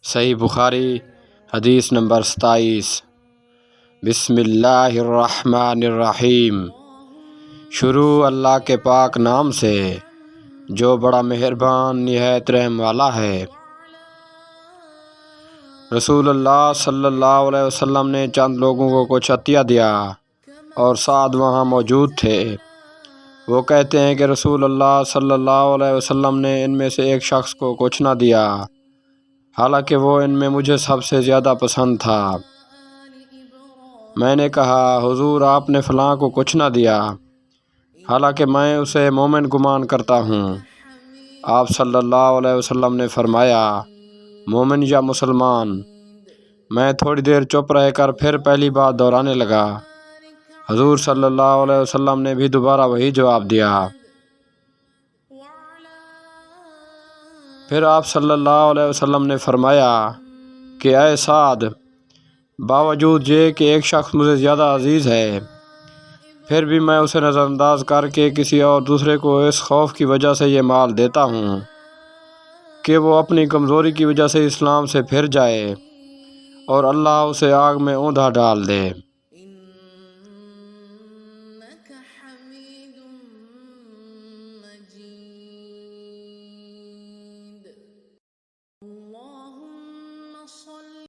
صحیح بخاری حدیث نمبر 27۔ بسم اللہ الرحمن الرحیم۔ شروع اللہ کے پاک نام سے جو بڑا مہربان نہایت رحم والا ہے۔ رسول اللہ صلی اللہ علیہ وسلم نے چند لوگوں کو کچھ عطیہ دیا اور سعد وہاں موجود تھے۔ وہ کہتے ہیں کہ رسول اللہ صلی اللہ علیہ وسلم نے ان میں سے ایک شخص کو کچھ نہ دیا، حالانکہ وہ ان میں مجھے سب سے زیادہ پسند تھا۔ میں نے کہا، حضور آپ نے فلاں کو کچھ نہ دیا، حالانکہ میں اسے مومن گمان کرتا ہوں۔ آپ صلی اللہ علیہ وسلم نے فرمایا، مومن یا مسلمان؟ میں تھوڑی دیر چپ رہ کر پھر پہلی بات دہرانے لگا۔ حضور صلی اللہ علیہ وسلم نے بھی دوبارہ وہی جواب دیا۔ پھر آپ صلی اللہ علیہ وسلم نے فرمایا کہ اے سعد، باوجود یہ کہ ایک شخص مجھے زیادہ عزیز ہے، پھر بھی میں اسے نظر انداز کر کے کسی اور دوسرے کو اس خوف کی وجہ سے یہ مال دیتا ہوں کہ وہ اپنی کمزوری کی وجہ سے اسلام سے پھر جائے اور اللہ اسے آگ میں اوندھا ڈال دے۔